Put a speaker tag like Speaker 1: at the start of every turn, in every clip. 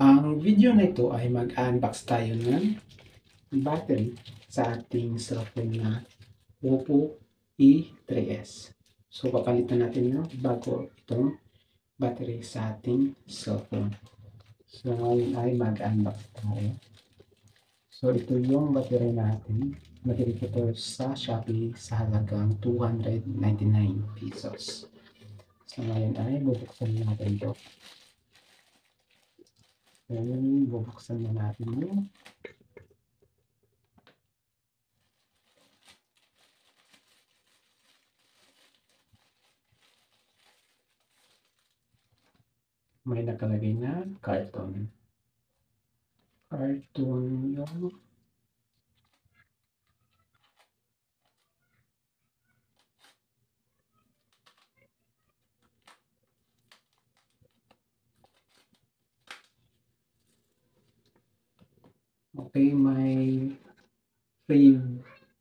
Speaker 1: Ang video na ito ay mag-unbox tayo ng battery sa ating cellphone na Oppo E3s. So, papalitan natin ng bago itong battery sa ating cellphone. So, ngayon ay mag-unbox tayo. So, ito yung battery natin. Nabili ko ito sa Shopee sa halagang 299 pesos. So, ngayon ay bubuksan natin ito. Ngayon, bubuksan na natin yung may nakalagay na carton. Carton yung okay, may free,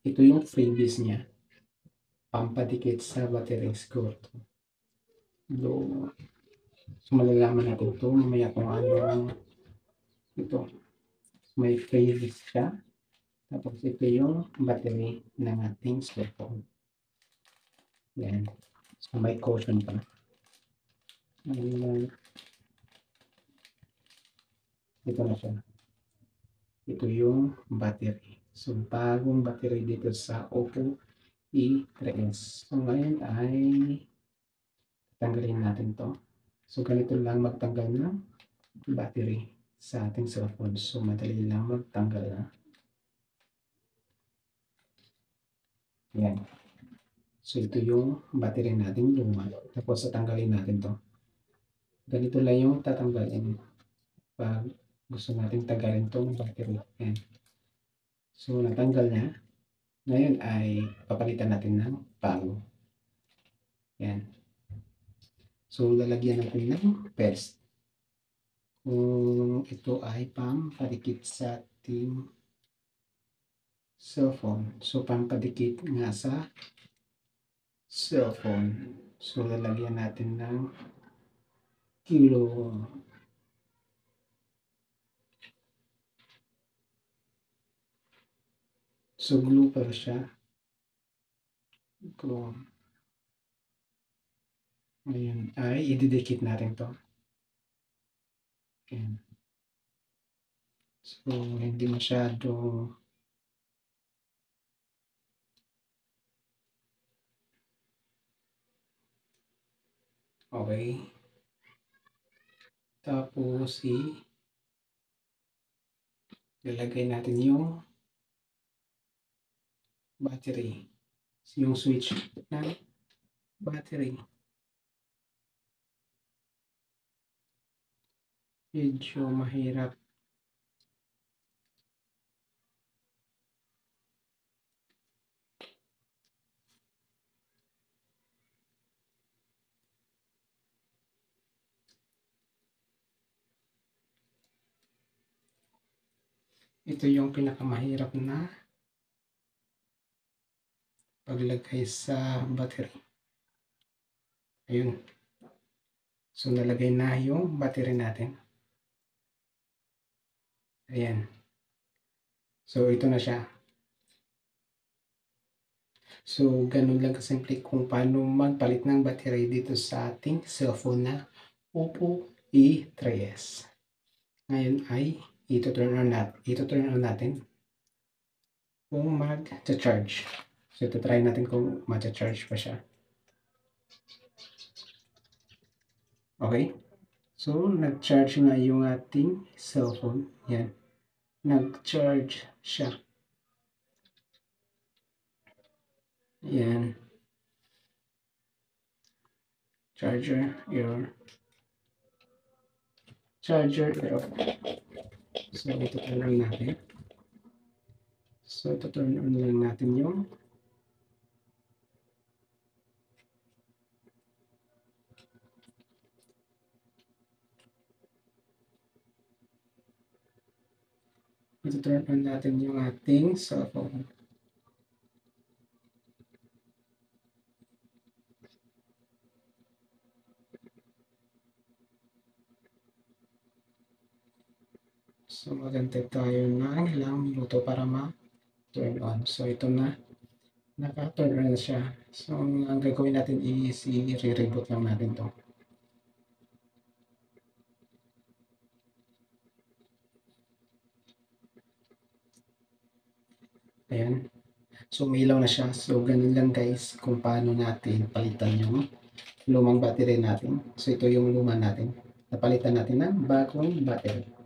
Speaker 1: ito yung freebies niya. Pampadikit sa battery score. So, malalaman natin ito mamaya kung ano ito. May freebies siya. Tapos ito yung battery ng ating cellphone. Yan. So, may caution pa. Ito na siya. Ito yung battery. So, bagong battery dito sa Oppo E3s. So, ngayon ay tanggalin natin to. So, ganito lang magtanggal ng battery sa ating cellphone. So, madali lang magtanggal na. Yan. So, ito yung battery natin luma. Tapos, tatanggalin natin to. Ganito lang yung tatanggalin pag gusto natin tanggalin tong battery. Yan. So, natanggal na. Ngayon ay papalitan natin ng bago. Yan. So, lalagyan natin ng paste. Kung ito ay pampadikit sa ating cellphone. So, pampadikit nga sa cellphone. So, lalagyan natin ng kilo. So, glue pa siya. Glue. Ngayon ay ididikit natin to. Ayan. So, hindi masyado okay. Tapos, ilalagay natin yung battery. Yung switch ng battery. Medyo mahirap. Ito yung pinakamahirap na paglagay sa battery. Ayun. So, nalagay na yung battery natin. Ayan. So, ito na siya. So, ganun lang kasimple kung paano magpalit ng battery dito sa ating cellphone na Oppo E3s. Ngayon ay ito-turn on natin kung mag-charge. So, ito try natin kung mag-charge pa siya. Okay? So, nag-charge nga yung ating cellphone. Yan. Nag-charge siya. Yan. Charger error. Charger error. So, ito turn on natin. So, ito turn on lang natin yung turn on natin yung ating cellphone. So, magantay tayo ng ilang minuto para ma-turn on. So, ito na. Naka-turn on na siya. So, ang gagawin natin is i-reboot lang natin to. Ayan. So, umilaw na siya. So, ganun lang guys kung paano natin palitan yung lumang battery natin. So, ito yung luma natin. Napalitan natin ng bagong battery.